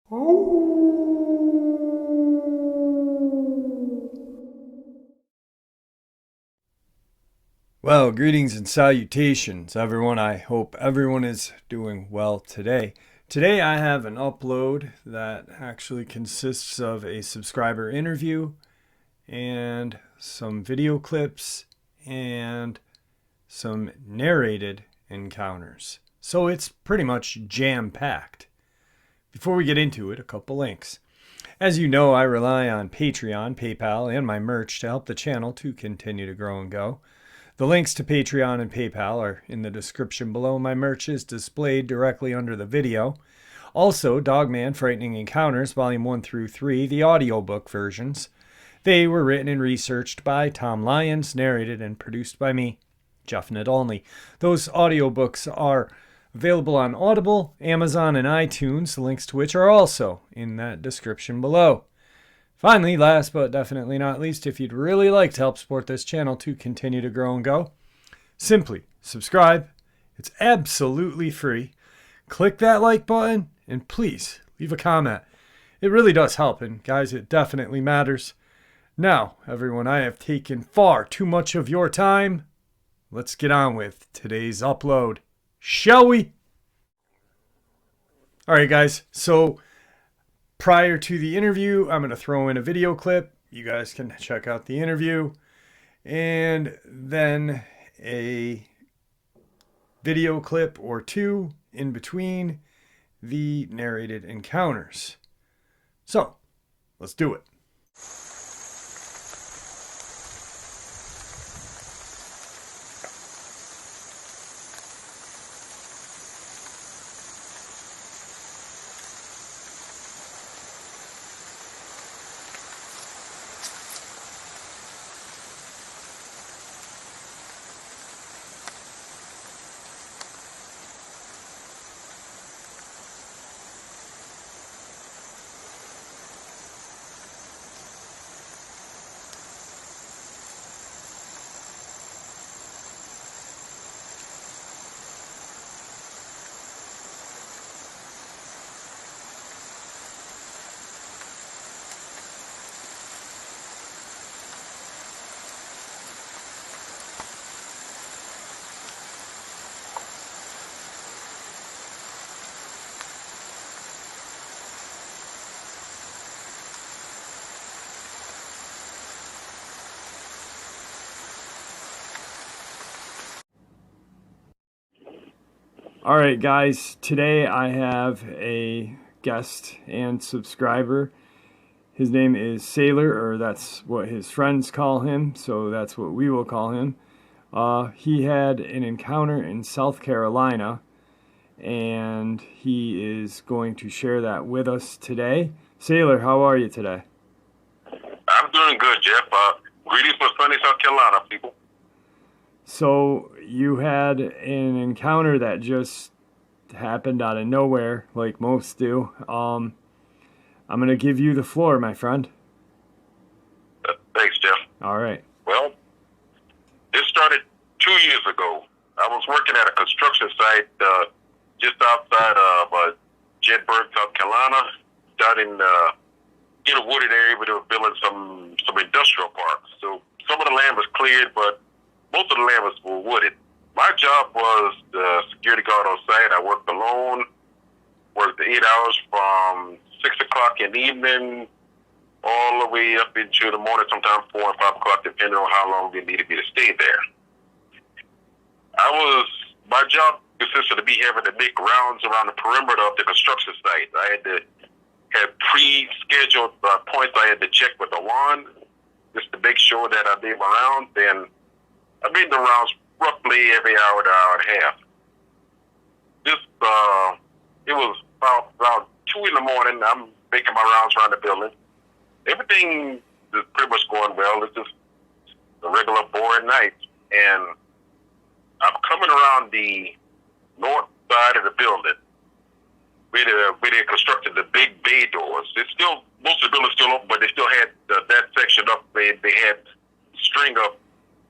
Well, greetings and salutations, everyone. I hope everyone is doing well today. Today I have an upload that actually consists of a subscriber interview and some video clips and some narrated encounters. So it's pretty much jam-packed. Before we get into it, a couple links. As you know, I rely on Patreon, PayPal, and my merch to help the channel to continue to grow and go. The links to Patreon and PayPal are in the description below. My merch is displayed directly under the video. Also, Dogman Frightening Encounters, Volume 1 through 3, the audiobook versions. They were written and researched by Tom Lyons, narrated and produced by me, Jeff Nadolny. Those audiobooks are available on Audible, Amazon, and iTunes, the links to which are also in that description below. Finally, last but definitely not least, if you'd really like to help support this channel to continue to grow and go, simply subscribe. It's absolutely free. Click that like button and please leave a comment. It really does help, and guys, it definitely matters. Now, everyone, I have taken far too much of your time. Let's get on with today's upload, shall we? All right, guys, so prior to the interview, I'm going to throw in a video clip. You guys can check out the interview. And then a video clip or two in between the narrated encounters. So, let's do it. All right, guys, today I have a guest and subscriber. His name is Sailor, or that's what his friends call him, so that's what we will call him. He had an encounter in South Carolina, and he is going to share that with us today. Sailor, how are you today? I'm doing good, Jeff. Greetings from sunny South Carolina, people. So you had an encounter that just happened out of nowhere, like most do. I'm going to give you the floor, my friend. Thanks, Jeff. All right. Well, this started 2 years ago. I was working at a construction site just outside of Jedburgh, South Carolina, down in a wooded area where they were building some industrial parks. So some of the land was cleared, but most of the land was wooded. My job was the security guard on site. I worked alone, worked 8 hours from 6 o'clock in the evening all the way up into the morning, sometimes 4 and 5 o'clock, depending on how long they needed me to stay there. My job consisted of me having to make rounds around the perimeter of the construction site. I had to have pre-scheduled points I had to check with the wand just to make sure that I made my rounds. And I made the rounds roughly every hour to hour and a half. It was about 2 in the morning. I'm making my rounds around the building. Everything is pretty much going well. It's just a regular boring night. And I'm coming around the north side of the building where they constructed the big bay doors. It's still, most of the building's still open, but they still had that section up. They had string up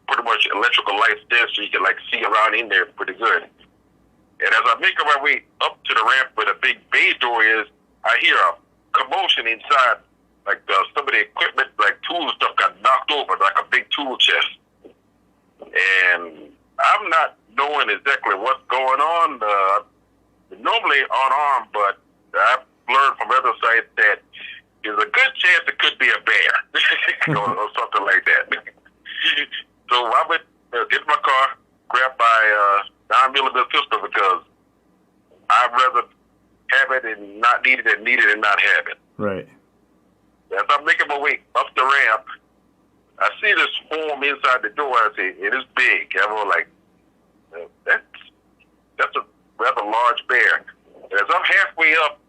pretty much electrical lights there so you can see around in there pretty good. And as I'm making my way up to the ramp where the big bay door is, I hear a commotion inside. Like some of the equipment, like tool stuff, got knocked over, like a big tool chest. And I'm not knowing exactly what's going on. Normally unarmed, but I've learned from other sites that there's a good chance it could be a bear or something like that. So I would get in my car, grab my 9mm pistol, because I'd rather have it and not need it than need it and not have it. Right. As I'm making my way up the ramp, I see this form inside the door. I say, it is big. I was like, that's a rather large bear. As I'm halfway up,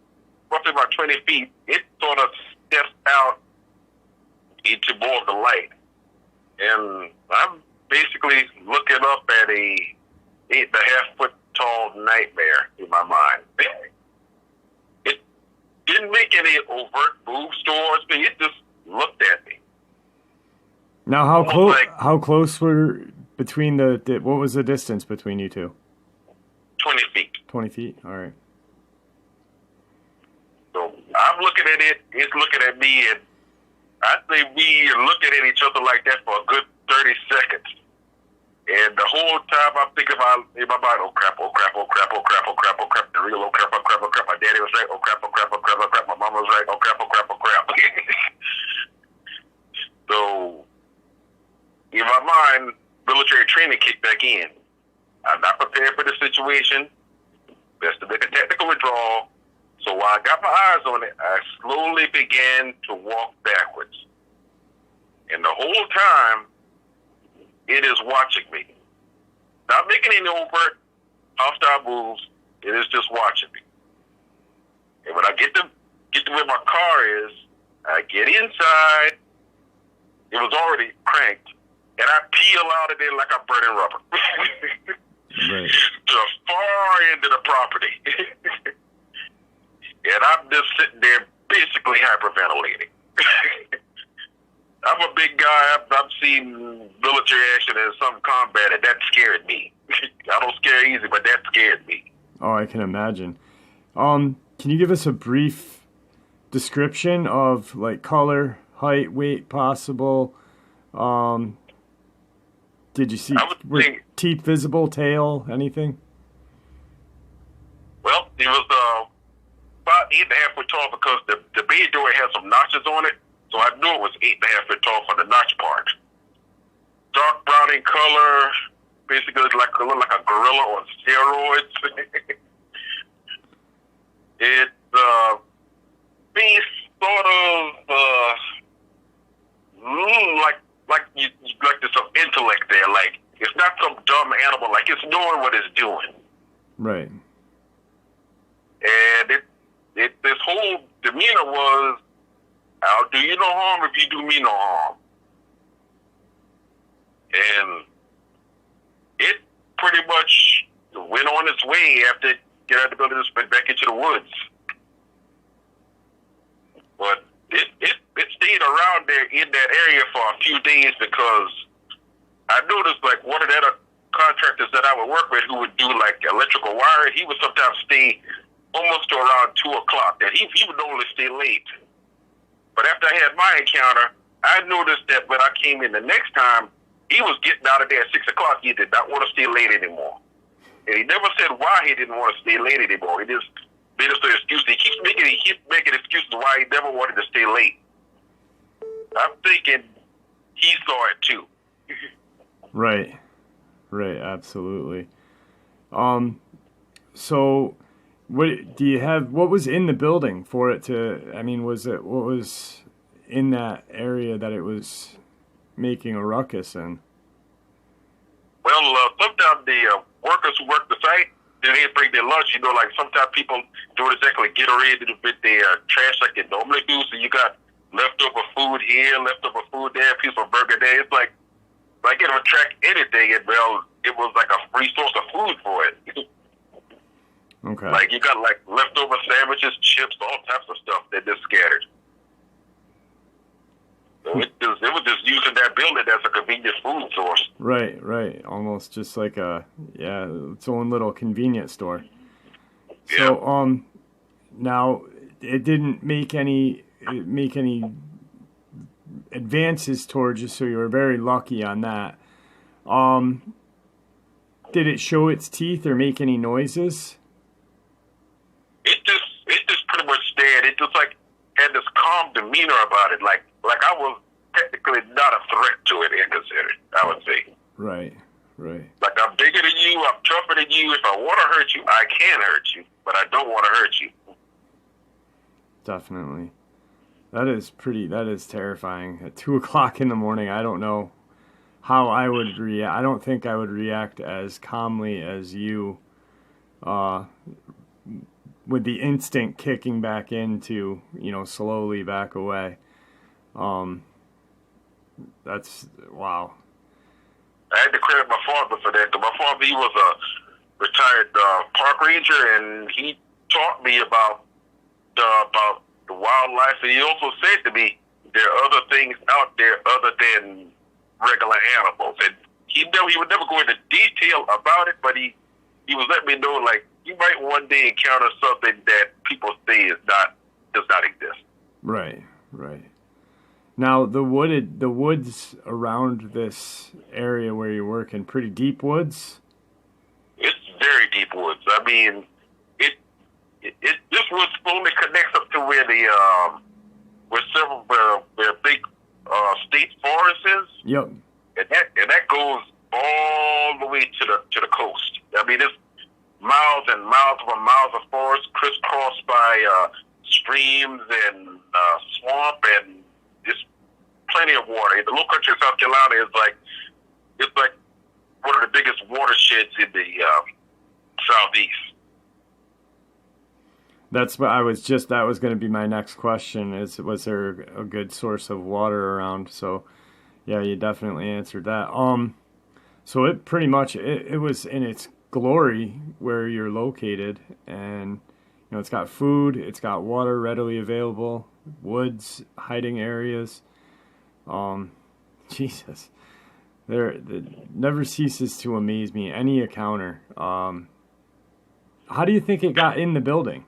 roughly about 20 feet, it sort of steps out into more of the light. And I'm basically looking up at a 8.5-foot tall nightmare in my mind. It didn't make any overt moves towards me. It just looked at me. Now, how close were between the what was the distance between you two? 20 feet. 20 feet. All right. So I'm looking at it. It's looking at me, and I think we are looking at each other like that for a good 30 seconds. And the whole time I'm thinking about in my mind, oh crap, oh crap, oh crap, oh crap, oh crap, oh crap, the real oh crap, oh crap, oh crap. My daddy was right, oh crap, oh crap, oh crap, oh crap. My mama was right, oh crap, oh crap, oh crap. So in my mind, military training kicked back in. I'm not prepared for the situation. Best to make a tactical withdrawal. So while I got my eyes on it, I slowly began to walk backwards. And the whole time, it is watching me. Not making any overt hostile moves. It is just watching me. And when I get to where my car is, I get inside. It was already cranked. And I peel out of there like I'm burning rubber. Right. To the far end of the property. And I'm just sitting there basically hyperventilating. I'm a big guy. I've seen military action and some combat, and that scared me. I don't scare easy, but that scared me. Oh, I can imagine. Can you give us a brief description of like color, height, weight possible? Did you see teeth visible, tail, anything? Well, it was about 8.5 foot tall because the bay door had some notches on it, so I knew it was 8.5 foot tall for the notch part. Dark brown in color, basically looked like a gorilla on steroids. It face sort of like there's some intellect there. Like it's not some dumb animal. Like it's knowing what it's doing. Right. And this whole demeanor was, I'll do you no harm if you do me no harm. And it pretty much went on its way after it got out of the building and went back into the woods. But it stayed around there in that area for a few days because I noticed like one of the other contractors that I would work with who would do like electrical wiring, he would sometimes stay almost to around 2 o'clock. And he would normally stay late. But after I had my encounter, I noticed that when I came in the next time, he was getting out of there at 6 o'clock. He did not want to stay late anymore. And he never said why he didn't want to stay late anymore. He just made us an excuse. He keeps making excuses why he never wanted to stay late. I'm thinking he saw it too. Right, absolutely. So, what do you have? What was in the building for it to? I mean, what was in that area that it was making a ruckus in? Well, sometimes the workers who work the site, they bring their lunch. You know, like sometimes people don't exactly get ready with their trash like they normally do. So you got leftover food here, leftover food there, piece of burger there. It's like it would track anything, and well, it was like a free source of food for it. Okay. Like you got like leftover sandwiches, chips, all types of stuff that just scattered. So it was just using that building as a convenient food source. Right. Almost just like its own little convenience store. Yeah. So, now, it didn't make any advances towards you, so you were very lucky on that. Did it show its teeth or make any noises? It just pretty much stared. It just like had this calm demeanor about it, like I was technically not a threat to it in considered, I would say. Right. Like, I'm bigger than you, I'm tougher than you. If I want to hurt you, I can hurt you, but I don't want to hurt you. Definitely. That is terrifying. At 2 o'clock in the morning, I don't know how I would react. I don't think I would react as calmly as you, with the instinct kicking back into, slowly back away. That's, wow. I had to credit my father for that, because my father, he was a retired park ranger, and he taught me about the wildlife, and he also said to me, there are other things out there other than regular animals. And he would never go into detail about it, but he was letting me know, like, you might one day encounter something that people say does not exist. Right. Now, the woods around this area where you're working, pretty deep woods? It's very deep woods. I mean, this woods only connects up to where where big state forest is. Yep. And that goes all the way to the coast. I mean, it's miles and miles upon miles of forest crisscrossed by streams and swamp, and just plenty of water. The low country of South Carolina is like one of the biggest watersheds in the southeast. That's what that was going to be my next question, was there a good source of water around? So yeah, you definitely answered that. So it pretty much, it was in its glory where you're located, and it's got food, it's got water readily available, woods, hiding areas. Jesus, it never ceases to amaze me, any encounter. How do you think it got in the building?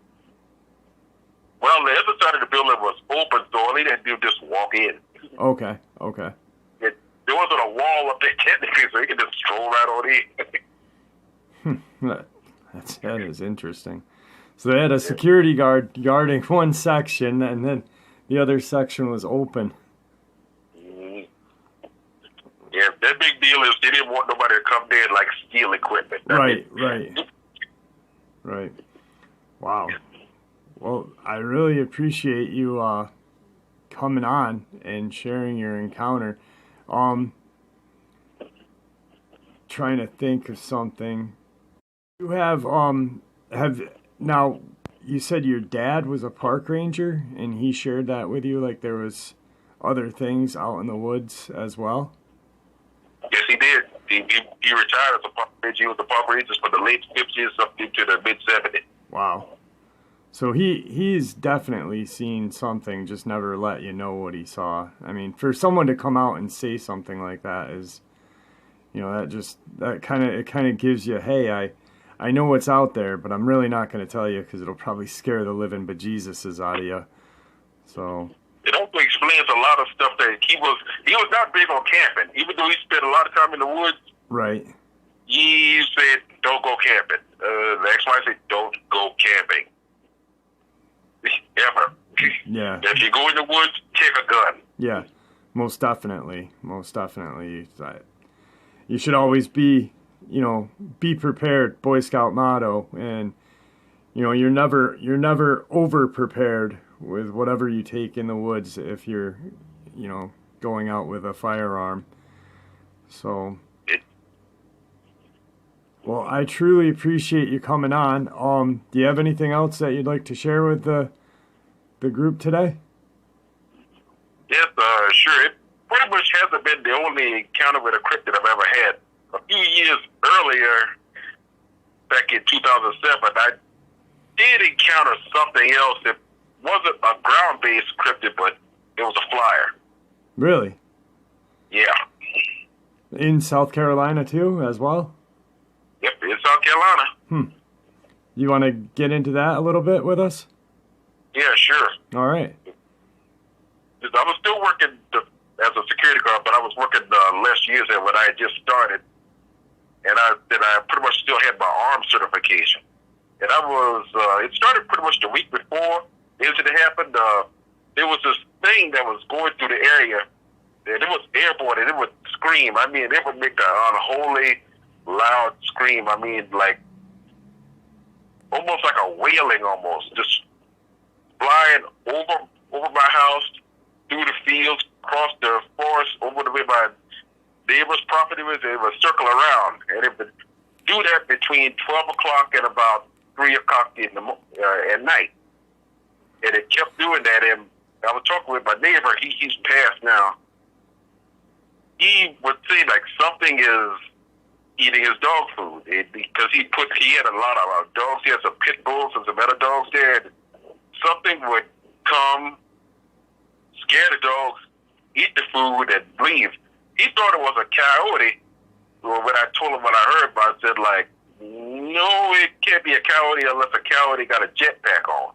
Well, the other side of the building was open, so all they had to do was just walk in. Okay. There wasn't a wall up there technically, so you could just stroll right on in. That is interesting. So they had a security guard guarding one section, and then the other section was open. Mm-hmm. Yeah, that big deal is they didn't want nobody to come there and steal equipment. Right. Wow. Well, I really appreciate you coming on and sharing your encounter. Trying to think of something. You have now, you said your dad was a park ranger and he shared that with you, like there was other things out in the woods as well? Yes, he did. He retired as a park ranger. He was a park ranger for the late 50s up into the mid 70s. Wow. So he's definitely seen something, just never let you know what he saw. I mean, for someone to come out and say something like that is, that kind of gives you, hey, I know what's out there, but I'm really not going to tell you because it'll probably scare the living bejesuses out of you. So it also explains a lot of stuff that he was not big on camping, even though he spent a lot of time in the woods. Right. He said, "Don't go camping." The ex-wife said, "Don't go camping." Ever. Yeah. If you go in the woods, take a gun. Yeah, most definitely. You should always be prepared, Boy Scout motto, and you're never over prepared with whatever you take in the woods if you're going out with a firearm. So well, I truly appreciate you coming on. Do you have anything else that you'd like to share with the group today? Yes, sure. It pretty much hasn't been the only encounter with a cryptid I've ever had. A few years earlier, back in 2007, I did encounter something else. It wasn't a ground-based cryptid, but it was a flyer. Really? Yeah. In South Carolina, too, as well? Yep, in South Carolina. You want to get into that a little bit with us? Yeah, sure. All right. I was still working as a security guard, but I was working less years than when I had just started, and I pretty much still had my arm certification. And I was it started pretty much the week before the incident happened. There was this thing that was going through the area, and it was airborne, and it would scream. I mean, it would make an unholy, loud scream. I mean, like almost like a wailing, almost just flying over my house, through the fields, across the forest, over the way my neighbor's property was. It would circle around, and it would do that between 12 o'clock and about 3 o'clock at night. And it kept doing that, and I was talking with my neighbor. He's passed now. He would say like something is eating his dog food because he had a lot of dogs. He had some pit bulls and some other dogs there. And something would come, scare the dogs, eat the food, and leave. He thought it was a coyote. Well, when I told him what I heard, I said like, no, it can't be a coyote unless a coyote got a jetpack on.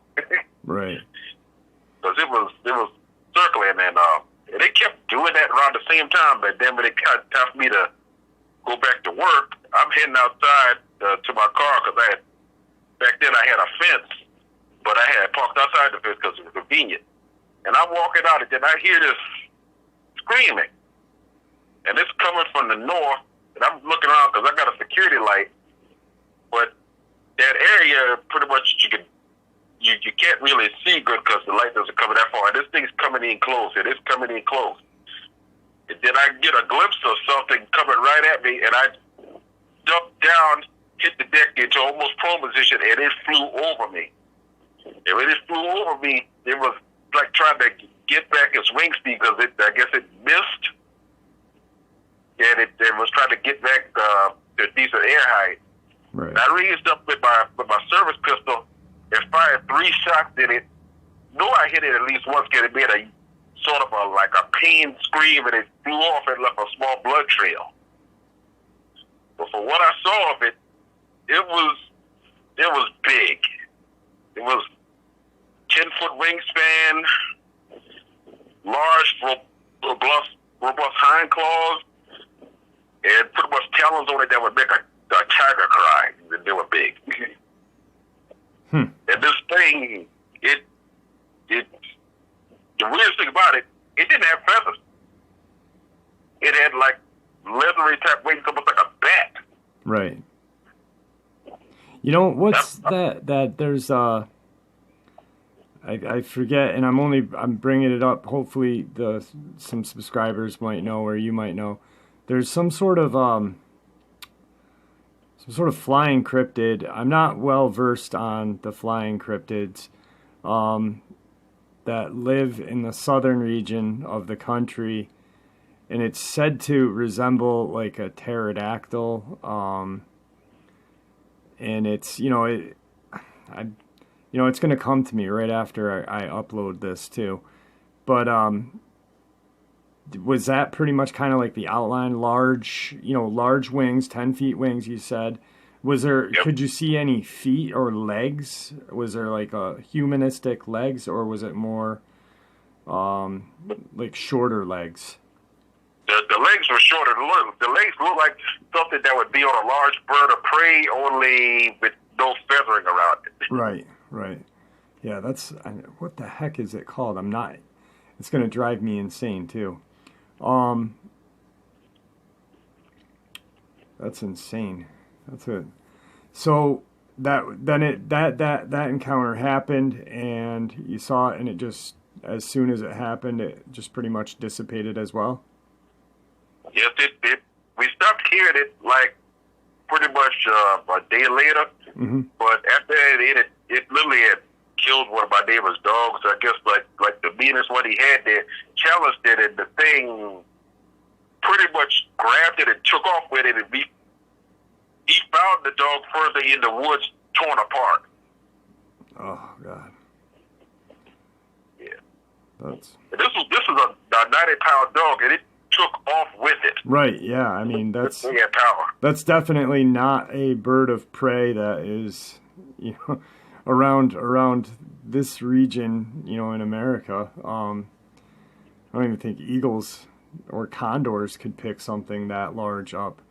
Right. Because it was circling, and they kept doing that around the same time. But then when it got time for me to go back to work, I'm heading outside to my car because back then I had a fence, but I had parked outside the fence because it was convenient. And I'm walking out, and then I hear this screaming, and it's coming from the north. And I'm looking around because I got a security light, but that area pretty much you can't really see good because the light doesn't come that far. And this thing's coming in close. It is coming in close. And then I get a glimpse of something coming right at me, and I ducked down, hit the deck into almost prone position, and it flew over me. And when it flew over me, it was like trying to get back its wing speed because I guess it missed, and it was trying to get back to decent air height. Right. And I raised up with my service pistol and fired 3 shots in it. Know I hit it at least once because it made a sort of like a pain scream, and it flew off and left a small blood trail. But for what I saw of it, it was big. It was 10-foot wingspan, large, robust hind claws, and pretty much talons on it that would make a tiger cry. They were big. And this thing, the weirdest thing about it, it didn't have feathers. It had like leathery type wings, almost like a bat. Right. You know, what's that there's I forget, and I'm bringing it up. Hopefully some subscribers might know, or you might know. There's some sort of flying cryptid. I'm not well versed on the flying cryptids that live in the southern region of the country, and it's said to resemble like a pterodactyl. And it's it's going to come to me right after I upload this too. But was that pretty much kind of like the outline? Large wings, 10 feet wings, you said. Was there, Yep. Could you see any feet or legs? Was there like a humanistic legs, or was it more like shorter legs? The legs were shorter. The legs looked like something that would be on a large bird of prey, only with no feathering around it. Right. Yeah, what the heck is it called? It's going to drive me insane too. That's insane. That's it. So that encounter happened, and you saw it, and it just, as soon as it happened, it just pretty much dissipated as well. Yes, we stopped hearing it like pretty much a day later. Mm-hmm. But after that, it literally had killed one of my neighbor's dogs. I guess like the meanest one he had there, challenged it, and the thing pretty much grabbed it and took off with it, and he found the dog further in the woods, torn apart. Oh God. Yeah. This is a 90-pound dog, and it took off with it. Right. Yeah. I mean, that's power. That's definitely not a bird of prey that is, around this region, in America, I don't even think eagles or condors could pick something that large up.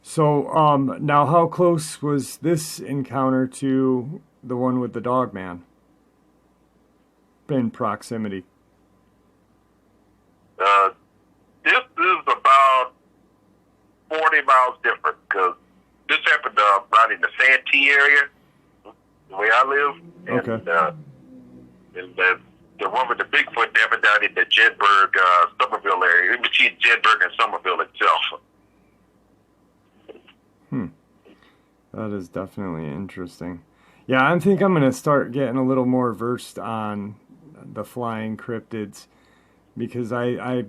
So, now how close was this encounter to the one with the Dogman? In proximity. This is about 40 miles different because this happened right in the Santee area, where I live. Okay. And the one with the Bigfoot happened down in the Jedburgh, Somerville area, in between Jedburgh and Somerville itself. That is definitely interesting. Yeah, I think I'm going to start getting a little more versed on the flying cryptids because I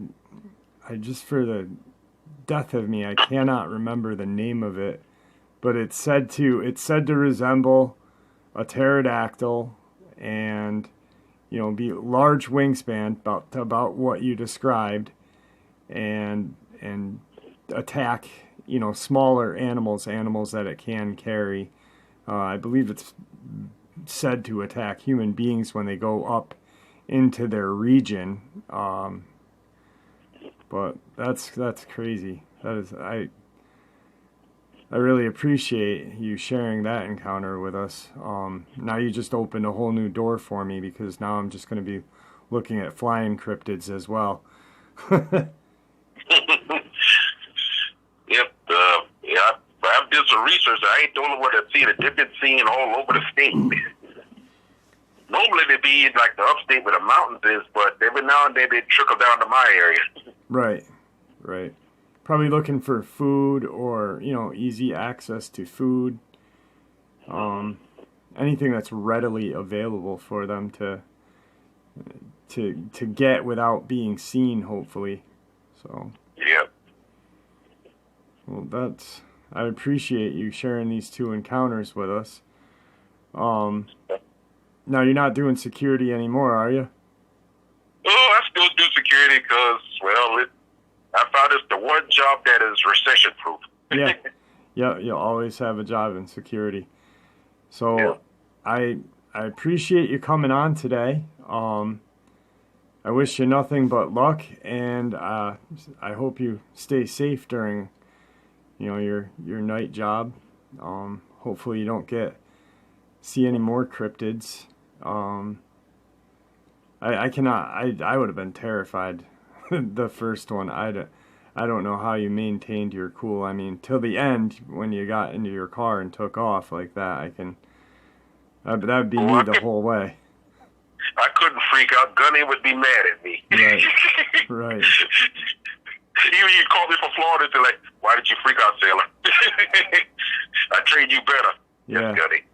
just, for the death of me, I cannot remember the name of it, but it's said to resemble a pterodactyl and be large wingspan about what you described and attack smaller animals that it can carry. I believe it's said to attack human beings when they go up into their region. But that's crazy. That is, I really appreciate you sharing that encounter with us. Now you just opened a whole new door for me because now I'm just going to be looking at flying cryptids as well. Yep. Yeah, I've did some research. I ain't the only one that seen it. They've been seen all over the state. Normally they'd be in like the upstate where the mountains is, but every now and then they trickle down to my area. Right. Probably looking for food or, easy access to food. Anything that's readily available for them to get without being seen, hopefully. So. Yeah. Well, I appreciate you sharing these two encounters with us. Now you're not doing security anymore, are you? Oh, I still do security because, I found it's the one job that is recession-proof. Yeah, you'll always have a job in security. So yeah. I appreciate you coming on today. I wish you nothing but luck, and I hope you stay safe during your night job. Hopefully you don't see any more cryptids. I would have been terrified the first one. I don't know how you maintained your cool. I mean, till the end when you got into your car and took off like that, that would be me the whole way. I couldn't freak out. Gunny would be mad at me. Right. You call me from Florida to why did you freak out, sailor? I trained you better. Yeah. Yes, Gunny.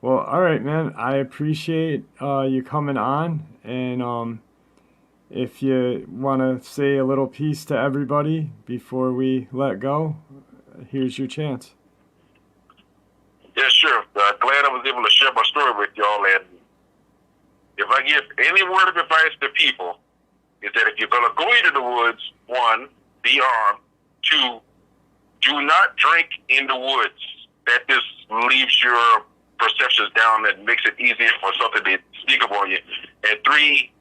Well, all right, man. I appreciate you coming on, and if you want to say a little piece to everybody before we let go, here's your chance. Yeah, sure. Glad I was able to share my story with y'all, and if I give any word of advice to people, is that if you're going to go into the woods, 1, be armed. 2, do not drink in the woods. That just leaves your perceptions down and makes it easier for something to sneak up on you. And 3,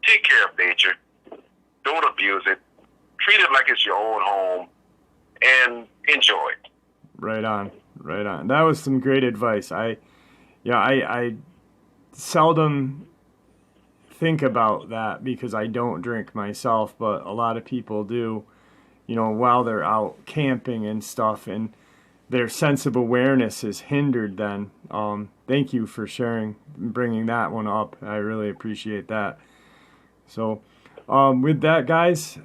take care of nature. Don't abuse it. Treat it like it's your own home and enjoy it. Right on. That was some great advice. I seldom think about that because I don't drink myself, but a lot of people do, while they're out camping and stuff, and their sense of awareness is hindered then. Thank you for bringing that one up. I really appreciate that. So, with that, guys,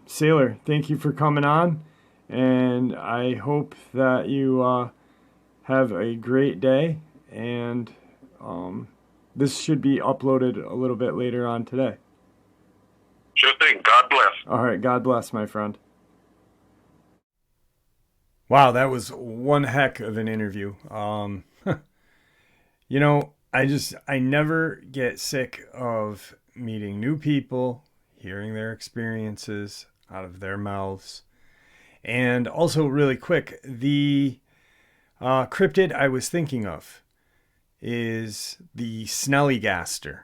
Sailor, thank you for coming on, and I hope that you have a great day, and this should be uploaded a little bit later on today. Sure thing. God bless. All right. God bless, my friend. Wow, that was one heck of an interview. I never get sick of meeting new people, hearing their experiences out of their mouths. And also, really quick, the cryptid I was thinking of, is the snellygaster.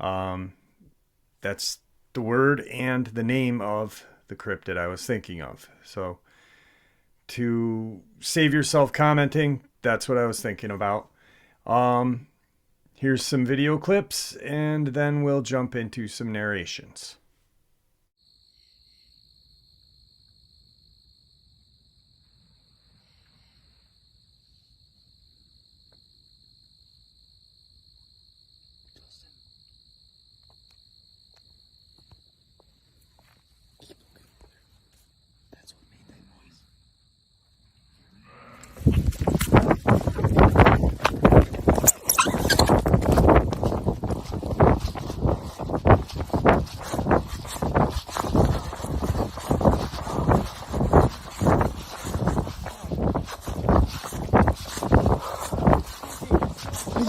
That's the word and the name of the cryptid I was thinking of. So to save yourself commenting, that's what I was thinking about. Here's some video clips, and then we'll jump into some narrations.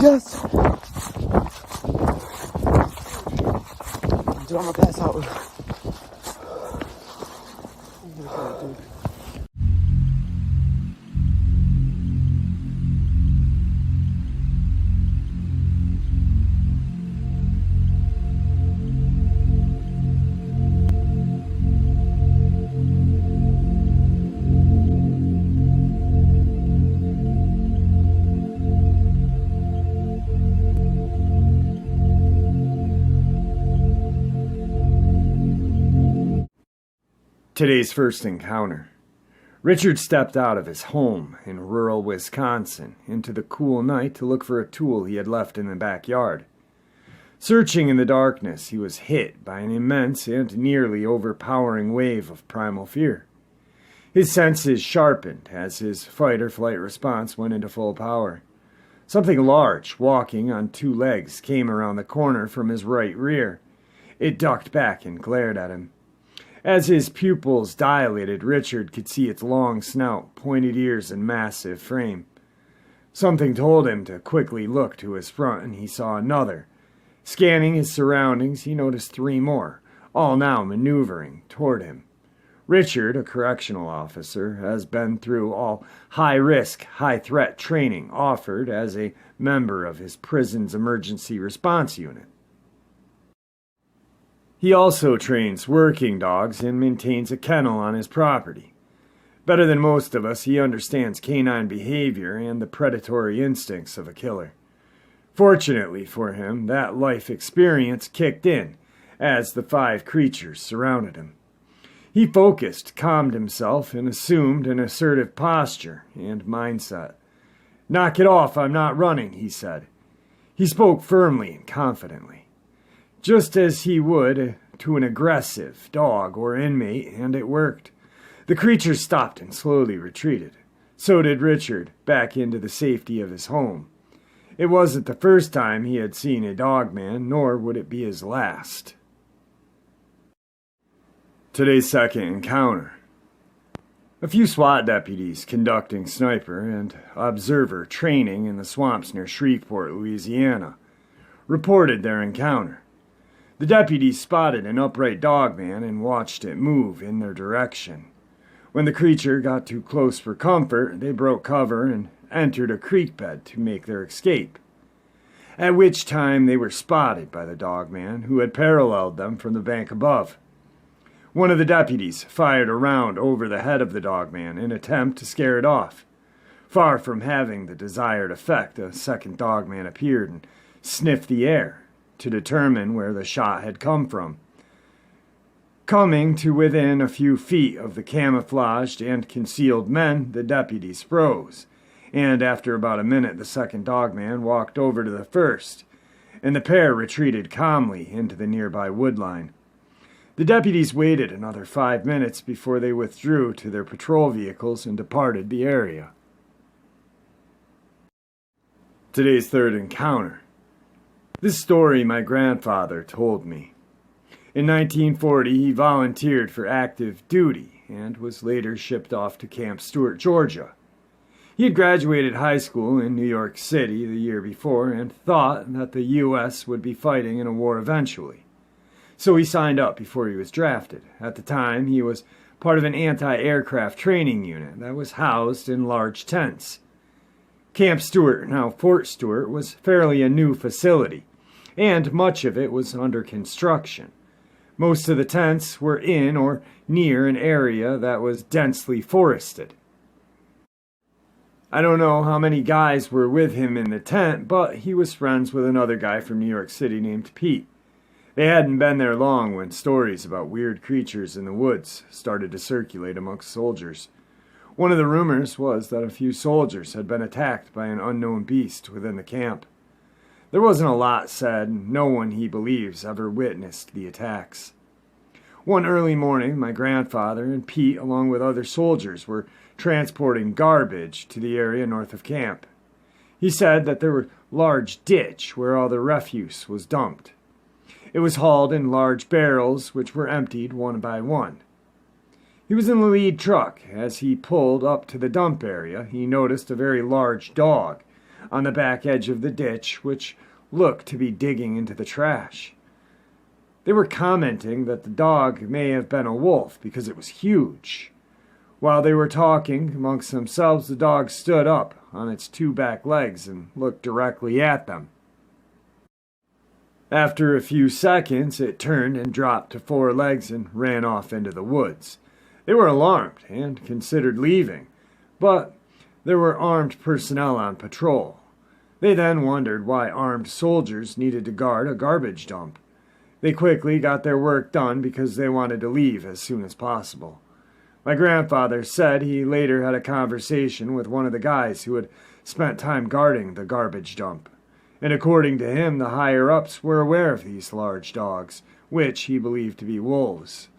Yes! Dude, I'm gonna pass out. Oh my God, dude. Today's first encounter. Richard stepped out of his home in rural Wisconsin into the cool night to look for a tool he had left in the backyard. Searching in the darkness, he was hit by an immense and nearly overpowering wave of primal fear. His senses sharpened as his fight-or-flight response went into full power. Something large, walking on two legs, came around the corner from his right rear. It ducked back and glared at him. As his pupils dilated, Richard could see its long snout, pointed ears, and massive frame. Something told him to quickly look to his front, and he saw another. Scanning his surroundings, he noticed three more, all now maneuvering toward him. Richard, a correctional officer, has been through all high-risk, high-threat training offered as a member of his prison's emergency response unit. He also trains working dogs and maintains a kennel on his property. Better than most of us, he understands canine behavior and the predatory instincts of a killer. Fortunately for him, that life experience kicked in as the five creatures surrounded him. He focused, calmed himself, and assumed an assertive posture and mindset. "Knock it off, I'm not running," he said. He spoke firmly and confidently, just as he would to an aggressive dog or inmate, and it worked. The creatures stopped and slowly retreated. So did Richard, back into the safety of his home. It wasn't the first time he had seen a dogman, nor would it be his last. Today's second encounter. A few SWAT deputies conducting sniper and observer training in the swamps near Shreveport, Louisiana, reported their encounter. The deputies spotted an upright dogman and watched it move in their direction. When the creature got too close for comfort, they broke cover and entered a creek bed to make their escape, at which time they were spotted by the dogman, who had paralleled them from the bank above. One of the deputies fired a round over the head of the dogman in an attempt to scare it off. Far from having the desired effect, a second dogman appeared and sniffed the air to determine where the shot had come from. Coming to within a few feet of the camouflaged and concealed men, the deputies froze, and after about a minute the second dogman walked over to the first, and the pair retreated calmly into the nearby woodline. The deputies waited another 5 minutes before they withdrew to their patrol vehicles and departed the area. Today's third encounter. This story my grandfather told me. In 1940, he volunteered for active duty and was later shipped off to Camp Stewart, Georgia. He had graduated high school in New York City the year before and thought that the U.S. would be fighting in a war eventually. So he signed up before he was drafted. At the time, he was part of an anti-aircraft training unit that was housed in large tents. Camp Stewart, now Fort Stewart, was fairly a new facility, and much of it was under construction. Most of the tents were in or near an area that was densely forested. I don't know how many guys were with him in the tent, but he was friends with another guy from New York City named Pete. They hadn't been there long when stories about weird creatures in the woods started to circulate amongst soldiers. One of the rumors was that a few soldiers had been attacked by an unknown beast within the camp. There wasn't a lot said, and no one, he believes, ever witnessed the attacks. One early morning, my grandfather and Pete, along with other soldiers, were transporting garbage to the area north of camp. He said that there was a large ditch where all the refuse was dumped. It was hauled in large barrels, which were emptied one by one. He was in the lead truck. As he pulled up to the dump area, he noticed a very large dog on the back edge of the ditch, which looked to be digging into the trash. They were commenting that the dog may have been a wolf because it was huge. While they were talking amongst themselves, the dog stood up on its two back legs and looked directly at them. After a few seconds, it turned and dropped to four legs and ran off into the woods. They were alarmed and considered leaving, but there were armed personnel on patrol. They then wondered why armed soldiers needed to guard a garbage dump. They quickly got their work done because they wanted to leave as soon as possible. My grandfather said he later had a conversation with one of the guys who had spent time guarding the garbage dump. And according to him, the higher-ups were aware of these large dogs, which he believed to be wolves.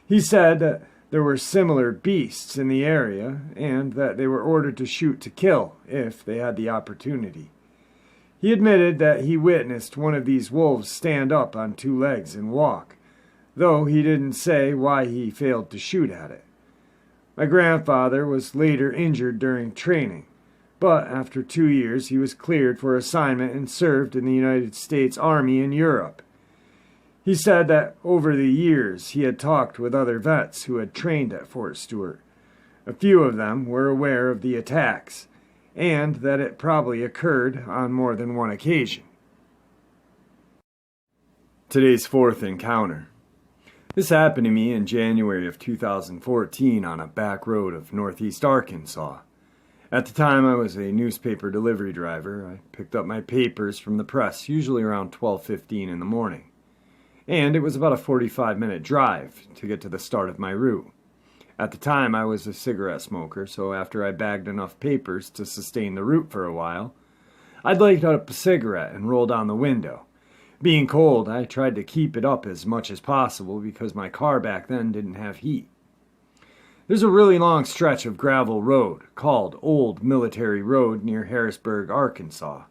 He said that there were similar beasts in the area, and that they were ordered to shoot to kill if they had the opportunity. He admitted that he witnessed one of these wolves stand up on two legs and walk, though he didn't say why he failed to shoot at it. My grandfather was later injured during training, but after 2 years he was cleared for assignment and served in the United States Army in Europe. He said that over the years he had talked with other vets who had trained at Fort Stewart. A few of them were aware of the attacks, and that it probably occurred on more than one occasion. Today's fourth encounter. This happened to me in January of 2014 on a back road of northeast Arkansas. At the time, I was a newspaper delivery driver. I picked up my papers from the press, usually around 12:15 in the morning. And it was about a 45-minute drive to get to the start of my route. At the time, I was a cigarette smoker, so after I bagged enough papers to sustain the route for a while, I'd light up a cigarette and roll down the window. Being cold, I tried to keep it up as much as possible because my car back then didn't have heat. There's a really long stretch of gravel road called Old Military Road near Harrisburg, Arkansas.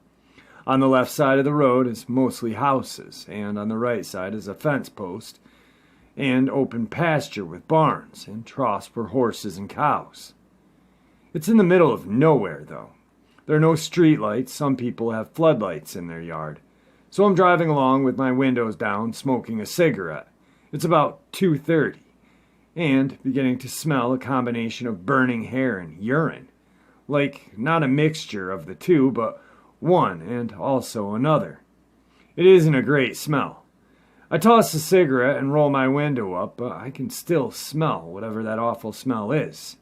On the left side of the road is mostly houses, and on the right side is a fence post and open pasture with barns and troughs for horses and cows. It's in the middle of nowhere, though. There are no street lights. Some people have floodlights in their yard. So I'm driving along with my windows down, smoking a cigarette. It's about 2:30, and beginning to smell a combination of burning hair and urine. Like, not a mixture of the two, but one and also another. It isn't a great smell. I toss the cigarette and roll my window up, but I can still smell whatever that awful smell is.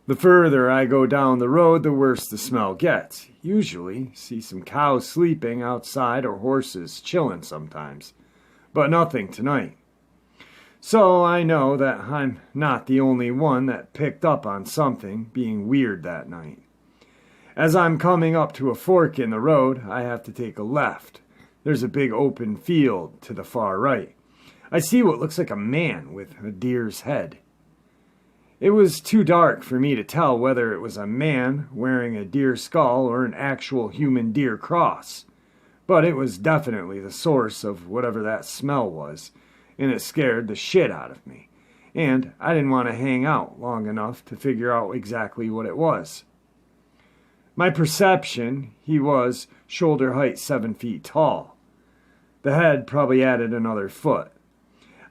The further I go down the road, the worse the smell gets. Usually, see some cows sleeping outside or horses chilling sometimes, but nothing tonight. So I know that I'm not the only one that picked up on something being weird that night. As I'm coming up to a fork in the road, I have to take a left. There's a big open field to the far right. I see what looks like a man with a deer's head. It was too dark for me to tell whether it was a man wearing a deer skull or an actual human deer cross, but it was definitely the source of whatever that smell was, and it scared the shit out of me, and I didn't want to hang out long enough to figure out exactly what it was. My perception, he was shoulder height 7 feet tall. The head probably added another foot.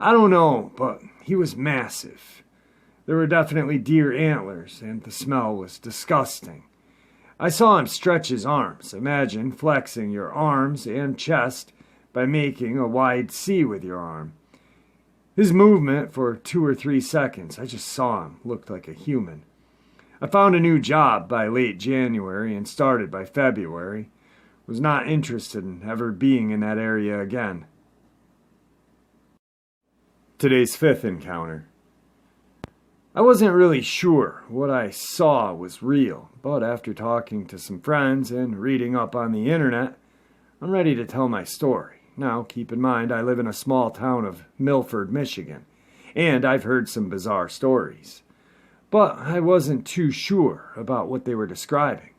I don't know, but he was massive. There were definitely deer antlers, and the smell was disgusting. I saw him stretch his arms. Imagine flexing your arms and chest by making a wide C with your arm. His movement for 2 or 3 seconds, I just saw him, looked like a human. I found a new job by late January and started by February. Was not interested in ever being in that area again. Today's 5th encounter. I wasn't really sure what I saw was real, but after talking to some friends and reading up on the internet, I'm ready to tell my story. Now, keep in mind, I live in a small town of Milford, Michigan, and I've heard some bizarre stories. But I wasn't too sure about what they were describing.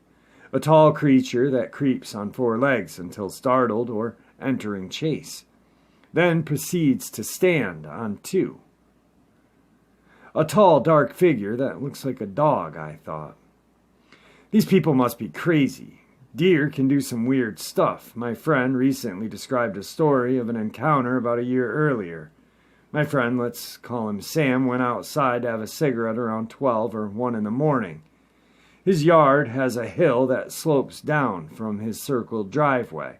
A tall creature that creeps on 4 legs until startled or entering chase, then proceeds to stand on 2. A tall, dark figure that looks like a dog, I thought. These people must be crazy. Deer can do some weird stuff. My friend recently described a story of an encounter about a year earlier. My friend, let's call him Sam, went outside to have a cigarette around 12 or 1 in the morning. His yard has a hill that slopes down from his circled driveway,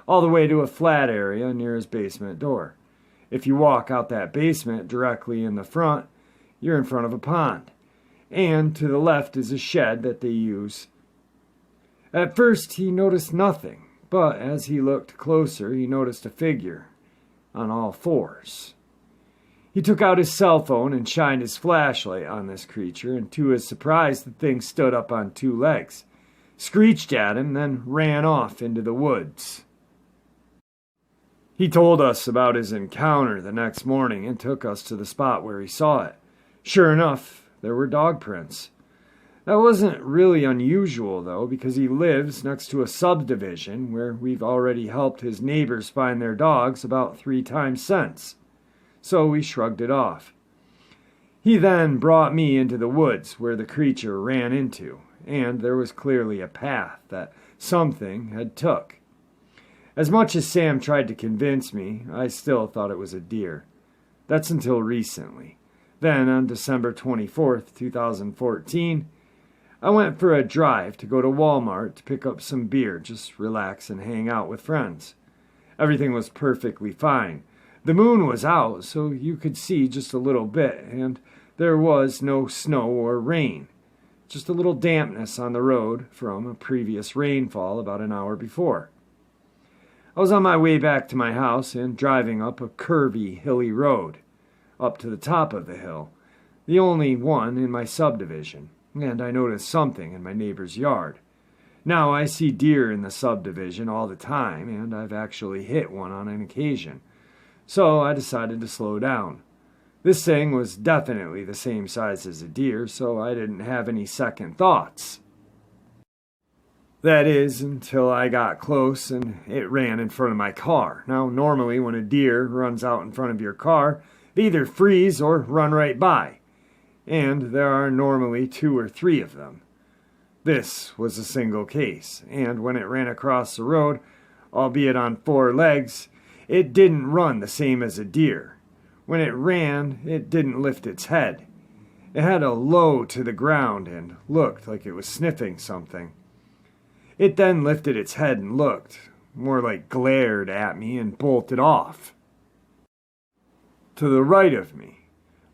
all the way to a flat area near his basement door. If you walk out that basement directly in the front, you're in front of a pond, and to the left is a shed that they use. At first he noticed nothing, but as he looked closer he noticed a figure on all 4s. He took out his cell phone and shined his flashlight on this creature, and to his surprise the thing stood up on 2 legs, screeched at him, then ran off into the woods. He told us about his encounter the next morning and took us to the spot where he saw it. Sure enough, there were dog prints. That wasn't really unusual, though, because he lives next to a subdivision where we've already helped his neighbors find their dogs about 3 times since. So we shrugged it off. He then brought me into the woods where the creature ran into, and there was clearly a path that something had took. As much as Sam tried to convince me, I still thought it was a deer. That's until recently. Then, on December 24th, 2014, I went for a drive to go to Walmart to pick up some beer, just relax and hang out with friends. Everything was perfectly fine. The moon was out, so you could see just a little bit, and there was no snow or rain. Just a little dampness on the road from a previous rainfall about an hour before. I was on my way back to my house and driving up a curvy, hilly road, up to the top of the hill, the only one in my subdivision, and I noticed something in my neighbor's yard. Now I see deer in the subdivision all the time, and I've actually hit one on an occasion, so I decided to slow down. This thing was definitely the same size as a deer, so I didn't have any second thoughts. That is, until I got close and it ran in front of my car. Now, normally when a deer runs out in front of your car, they either freeze or run right by, and there are normally 2 or 3 of them. This was a single case, and when it ran across the road, albeit on 4 legs, it didn't run the same as a deer. When it ran, it didn't lift its head. It had a low to the ground and looked like it was sniffing something. It then lifted its head and looked, more like glared at me and bolted off. To the right of me,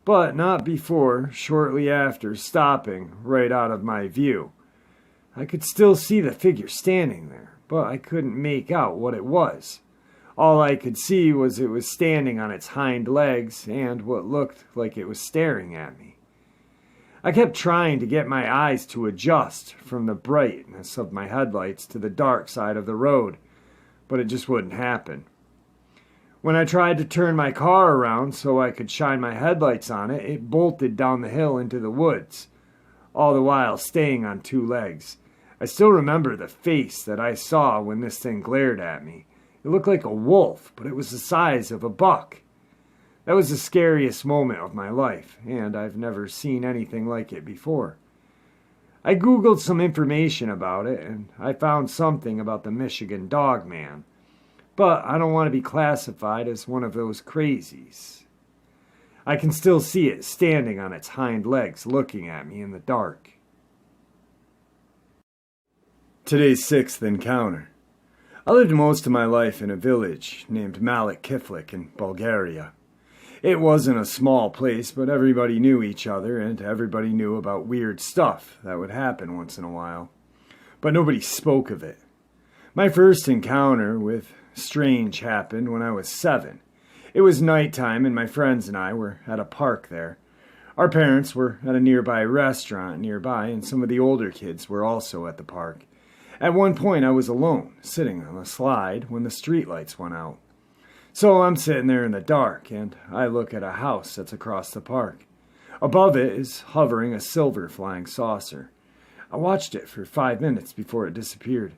but not before, shortly after, stopping right out of my view. I could still see the figure standing there, but I couldn't make out what it was. All I could see was it was standing on its hind legs and what looked like it was staring at me. I kept trying to get my eyes to adjust from the brightness of my headlights to the dark side of the road, but it just wouldn't happen. When I tried to turn my car around so I could shine my headlights on it, it bolted down the hill into the woods, all the while staying on 2 legs. I still remember the face that I saw when this thing glared at me. It looked like a wolf, but it was the size of a buck. That was the scariest moment of my life, and I've never seen anything like it before. I Googled some information about it, and I found something about the Michigan Dogman. But I don't want to be classified as one of those crazies. I can still see it standing on its hind legs looking at me in the dark. Today's sixth encounter. I lived most of my life in a village named Malik Kiflik in Bulgaria. It wasn't a small place, but everybody knew each other and everybody knew about weird stuff that would happen once in a while. But nobody spoke of it. My first encounter with strange happened when I was 7. It was nighttime and my friends and I were at a park there. Our parents were at a nearby restaurant nearby and some of the older kids were also at the park. At one point I was alone, sitting on a slide when the streetlights went out. So I'm sitting there in the dark, and I look at a house that's across the park. Above it is hovering a silver flying saucer. I watched it for 5 minutes before it disappeared.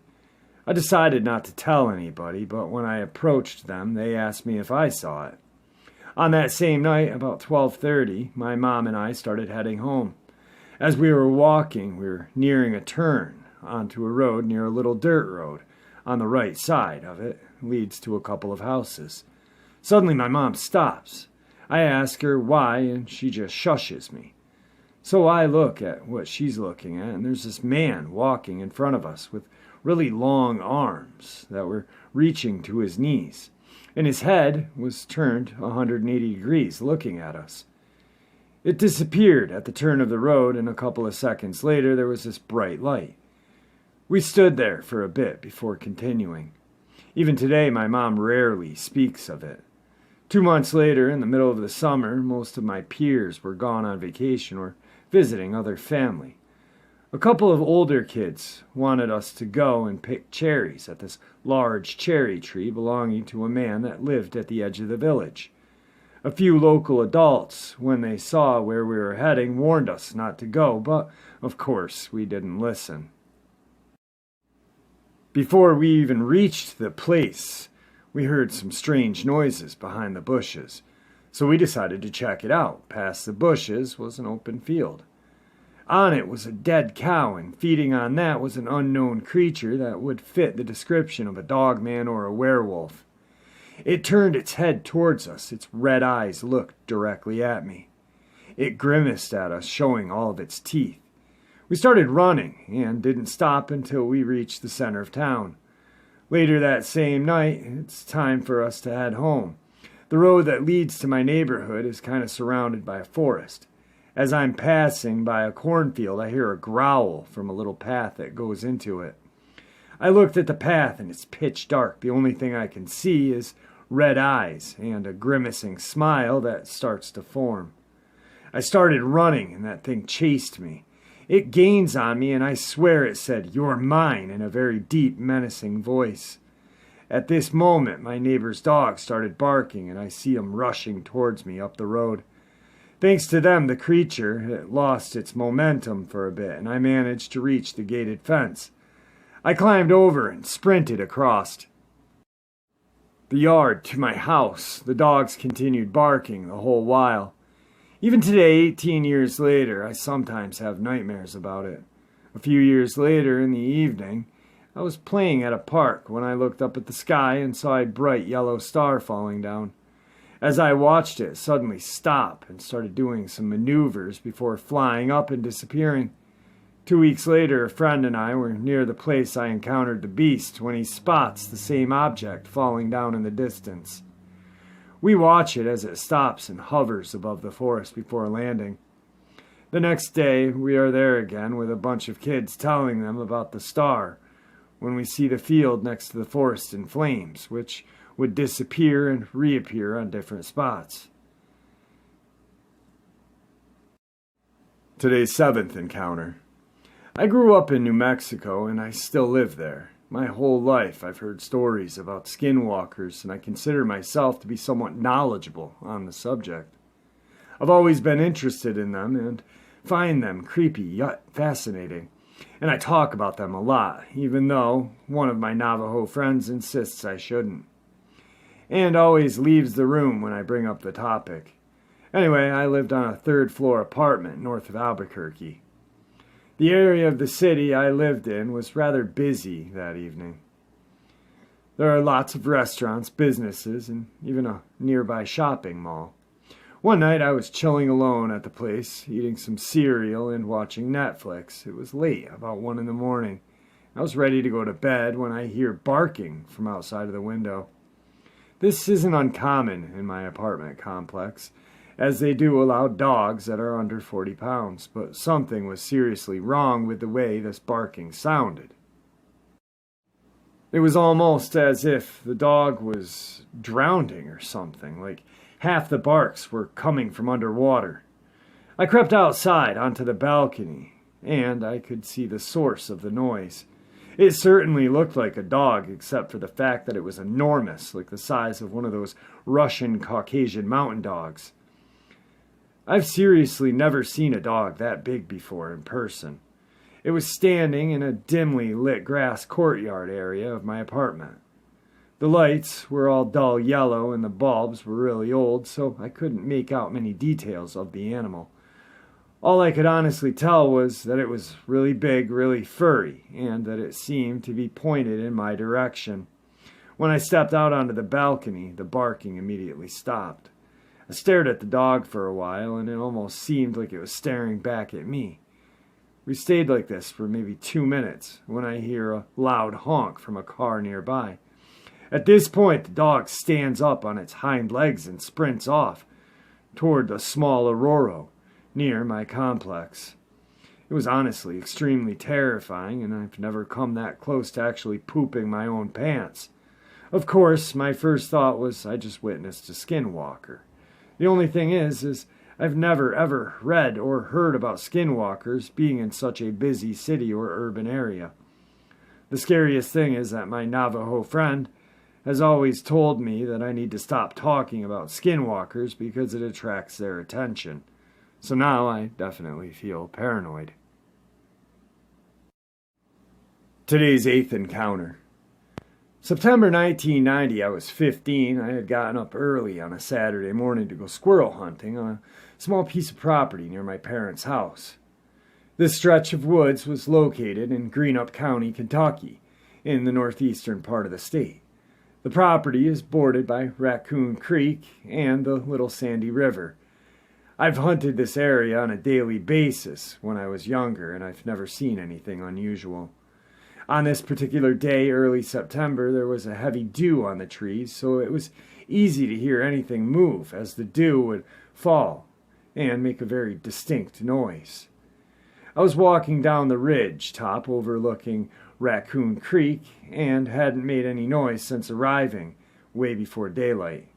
I decided not to tell anybody, but when I approached them, they asked me if I saw it. On that same night, about 12:30, my mom and I started heading home. As we were walking, we were nearing a turn onto a road near a little dirt road. On the right side of it leads to a couple of houses. Suddenly my mom stops. I ask her why and she just shushes me. So I look at what she's looking at and there's this man walking in front of us with really long arms that were reaching to his knees. And his head was turned 180 degrees looking at us. It disappeared at the turn of the road and a couple of seconds later there was this bright light. We stood there for a bit before continuing. Even today, my mom rarely speaks of it. 2 months later, in the middle of the summer, most of my peers were gone on vacation or visiting other family. A couple of older kids wanted us to go and pick cherries at this large cherry tree belonging to a man that lived at the edge of the village. A few local adults, when they saw where we were heading, warned us not to go, but of course we didn't listen. Before we even reached the place, we heard some strange noises behind the bushes, so we decided to check it out. Past the bushes was an open field. On it was a dead cow, and feeding on that was an unknown creature that would fit the description of a dogman or a werewolf. It turned its head towards us. Its red eyes looked directly at me. It grimaced at us, showing all of its teeth. We started running and didn't stop until we reached the center of town. Later that same night, it's time for us to head home. The road that leads to my neighborhood is kind of surrounded by a forest. As I'm passing by a cornfield, I hear a growl from a little path that goes into it. I looked at the path and it's pitch dark. The only thing I can see is red eyes and a grimacing smile that starts to form. I started running and that thing chased me. It gains on me, and I swear it said, "You're mine," in a very deep, menacing voice. At this moment, my neighbor's dog started barking, and I see him rushing towards me up the road. Thanks to them, the creature had lost its momentum for a bit, and I managed to reach the gated fence. I climbed over and sprinted across the yard to my house. The dogs continued barking the whole while. Even today, 18 years later, I sometimes have nightmares about it. A few years later, in the evening, I was playing at a park when I looked up at the sky and saw a bright yellow star falling down. As I watched it suddenly stop and started doing some maneuvers before flying up and disappearing. 2 weeks later, a friend and I were near the place I encountered the beast when he spots the same object falling down in the distance. We watch it as it stops and hovers above the forest before landing. The next day, we are there again with a bunch of kids telling them about the star when we see the field next to the forest in flames, which would disappear and reappear on different spots. Today's seventh encounter. I grew up in New Mexico and I still live there. My whole life I've heard stories about skinwalkers and I consider myself to be somewhat knowledgeable on the subject. I've always been interested in them and find them creepy yet fascinating. And I talk about them a lot, even though one of my Navajo friends insists I shouldn't. And always leaves the room when I bring up the topic. Anyway, I lived on a third-floor apartment north of Albuquerque. The area of the city I lived in was rather busy that evening. There are lots of restaurants, businesses, and even a nearby shopping mall. One night I was chilling alone at the place, eating some cereal and watching Netflix. It was late, about 1 in the morning. I was ready to go to bed when I hear barking from outside of the window. This isn't uncommon in my apartment complex, as they do allow dogs that are under 40 pounds, but something was seriously wrong with the way this barking sounded. It was almost as if the dog was drowning or something, like half the barks were coming from underwater. I crept outside onto the balcony, and I could see the source of the noise. It certainly looked like a dog, except for the fact that it was enormous, like the size of one of those Russian Caucasian mountain dogs. I've seriously never seen a dog that big before in person. It was standing in a dimly lit grass courtyard area of my apartment. The lights were all dull yellow and the bulbs were really old, so I couldn't make out many details of the animal. All I could honestly tell was that it was really big, really furry, and that it seemed to be pointed in my direction. When I stepped out onto the balcony, the barking immediately stopped. I stared at the dog for a while, and it almost seemed like it was staring back at me. We stayed like this for maybe 2 minutes when I hear a loud honk from a car nearby. At this point, the dog stands up on its hind legs and sprints off toward the small Aurora near my complex. It was honestly extremely terrifying, and I've never come that close to actually pooping my own pants. Of course, my first thought was I just witnessed a skinwalker. The only thing is I've never ever read or heard about skinwalkers being in such a busy city or urban area. The scariest thing is that my Navajo friend has always told me that I need to stop talking about skinwalkers because it attracts their attention. So now I definitely feel paranoid. Today's 8th encounter. September 1990, I was 15. I had gotten up early on a Saturday morning to go squirrel hunting on a small piece of property near my parents' house. This stretch of woods was located in Greenup County, Kentucky, in the northeastern part of the state. The property is bordered by Raccoon Creek and the Little Sandy River. I've hunted this area on a daily basis when I was younger, and I've never seen anything unusual. On this particular day, early September, there was a heavy dew on the trees, so it was easy to hear anything move as the dew would fall and make a very distinct noise. I was walking down the ridge top overlooking Raccoon Creek and hadn't made any noise since arriving way before daylight.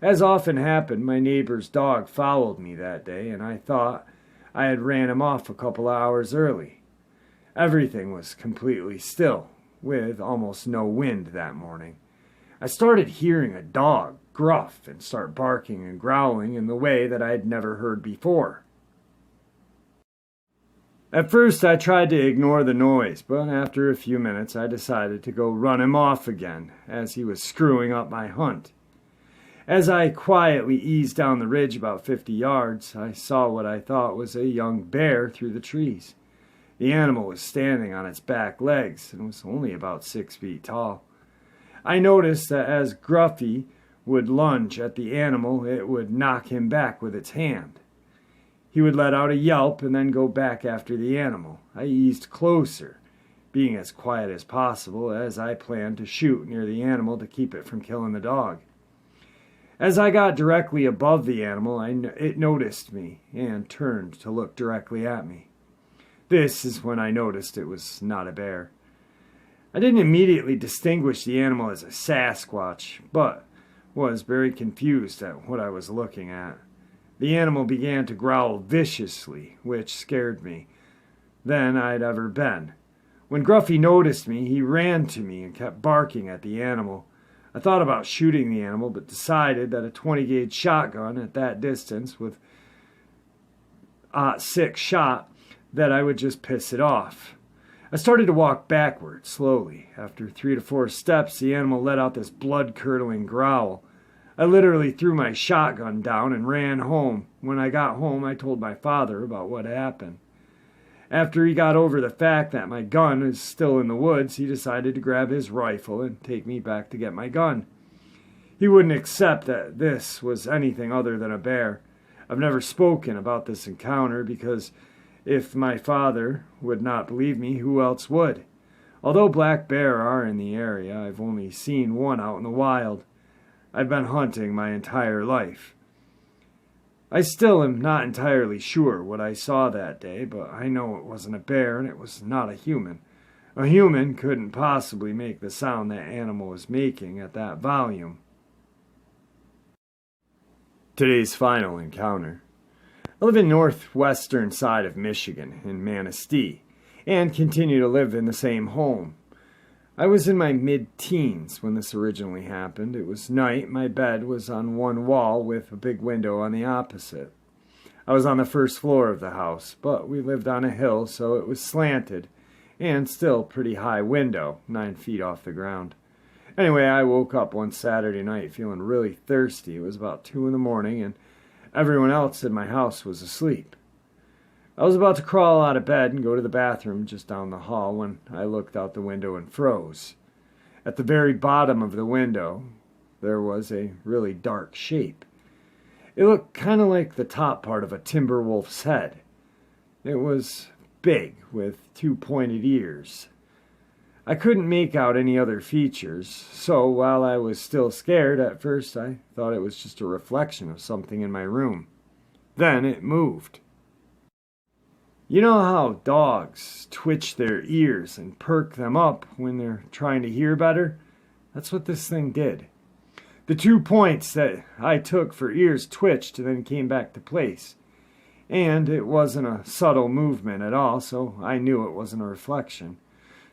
As often happened, my neighbor's dog followed me that day, and I thought I had ran him off a couple hours early. Everything was completely still, with almost no wind that morning. I started hearing a dog gruff and start barking and growling in the way that I had never heard before. At first I tried to ignore the noise, but after a few minutes I decided to go run him off again, as he was screwing up my hunt. As I quietly eased down the ridge about 50 yards, I saw what I thought was a young bear through the trees. The animal was standing on its back legs and was only about 6 feet tall. I noticed that as Gruffy would lunge at the animal, it would knock him back with its hand. He would let out a yelp and then go back after the animal. I eased closer, being as quiet as possible, as I planned to shoot near the animal to keep it from killing the dog. As I got directly above the animal, it noticed me and turned to look directly at me. This is when I noticed it was not a bear. I didn't immediately distinguish the animal as a Sasquatch, but was very confused at what I was looking at. The animal began to growl viciously, which scared me than I'd ever been. When Gruffy noticed me, he ran to me and kept barking at the animal. I thought about shooting the animal, but decided that a 20-gauge shotgun at that distance with .6 shot, that I would just piss it off. I started to walk backward, slowly. After 3 to 4 steps, the animal let out this blood-curdling growl. I literally threw my shotgun down and ran home. When I got home, I told my father about what happened. After he got over the fact that my gun is still in the woods, he decided to grab his rifle and take me back to get my gun. He wouldn't accept that this was anything other than a bear. I've never spoken about this encounter because if my father would not believe me, who else would? Although black bear are in the area, I've only seen one out in the wild. I've been hunting my entire life. I still am not entirely sure what I saw that day, but I know it wasn't a bear and it was not a human. A human couldn't possibly make the sound that animal was making at that volume. Today's final encounter. I live in northwestern side of Michigan, in Manistee, and continue to live in the same home. I was in my mid-teens when this originally happened. It was night. My bed was on one wall with a big window on the opposite. I was on the first floor of the house, but we lived on a hill, so it was slanted, and still pretty high window, 9 feet off the ground. Anyway, I woke up one Saturday night feeling really thirsty. It was about 2 in the morning, and everyone else in my house was asleep. I was about to crawl out of bed and go to the bathroom just down the hall when I looked out the window and froze. At the very bottom of the window, there was a really dark shape. It looked kind of like the top part of a timber wolf's head. It was big, with 2 pointed ears. I couldn't make out any other features, so while I was still scared at first, I thought it was just a reflection of something in my room. Then it moved. You know how dogs twitch their ears and perk them up when they're trying to hear better? That's what this thing did. The 2 points that I took for ears twitched and then came back to place. And it wasn't a subtle movement at all, so I knew it wasn't a reflection.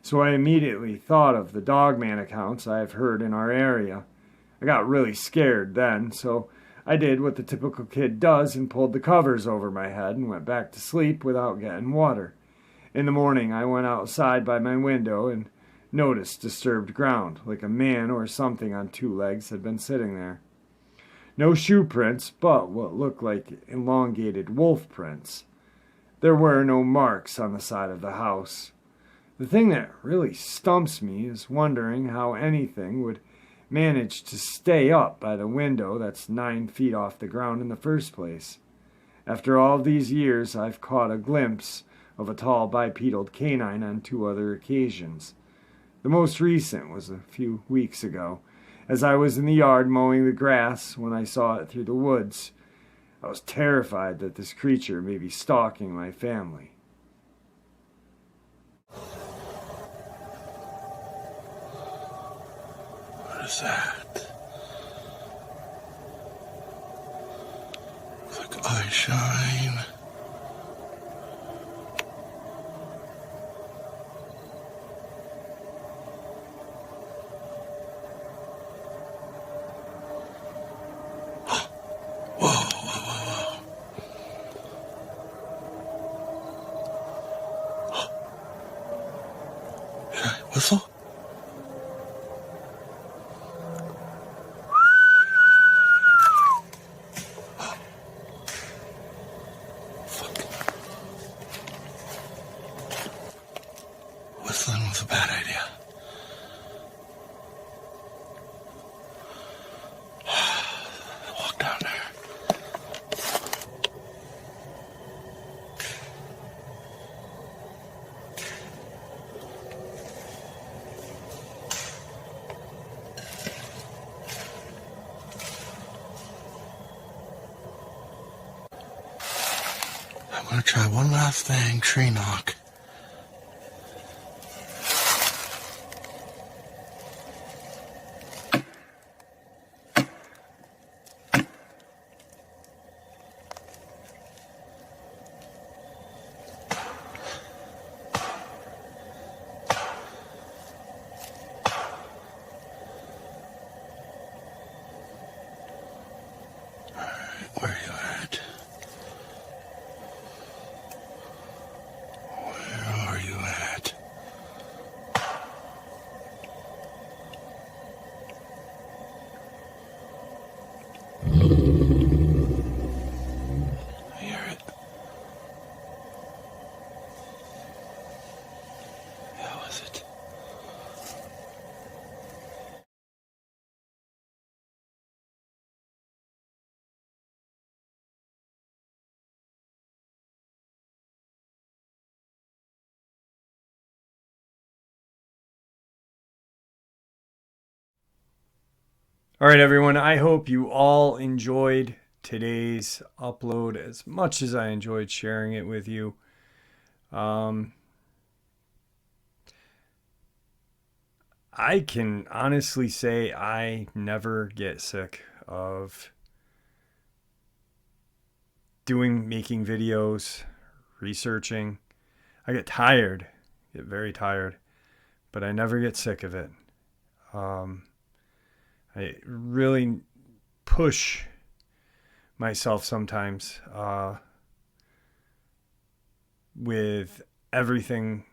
So I immediately thought of the Dogman accounts I've heard in our area. I got really scared then, so I did what the typical kid does and pulled the covers over my head and went back to sleep without getting water. In the morning, I went outside by my window and noticed disturbed ground, like a man or something on 2 legs had been sitting there. No shoe prints, but what looked like elongated wolf prints. There were no marks on the side of the house. The thing that really stumps me is wondering how anything would managed to stay up by the window that's 9 feet off the ground in the first place. After all these years, I've caught a glimpse of a tall bipedal canine on 2 other occasions. The most recent was a few weeks ago, as I was in the yard mowing the grass when I saw it through the woods. I was terrified that this creature may be stalking my family. What is that? Looks like eye shine. Whoa, whoa, whoa, whoa. Should I whistle? Whistling was a bad idea. Walk down there. I'm gonna try one last thing, tree knock. Where are you at? All right, everyone. I hope you all enjoyed today's upload as much as I enjoyed sharing it with you. I can honestly say I never get sick of making videos, researching. I get tired, get very tired, but I never get sick of it. I really push myself sometimes with everything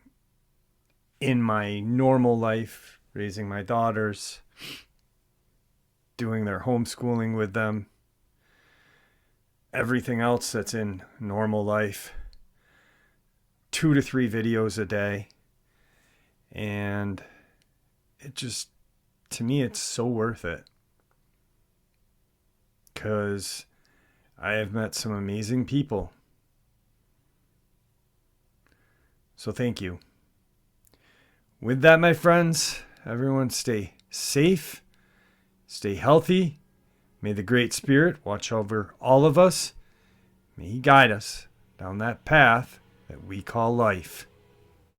in my normal life, raising my daughters, doing their homeschooling with them, everything else that's in normal life, 2 to 3 videos a day. And it just, to me, it's so worth it. Because I have met some amazing people. So thank you. With that, my friends, everyone stay safe, stay healthy. May the Great Spirit watch over all of us. May He guide us down that path that we call life.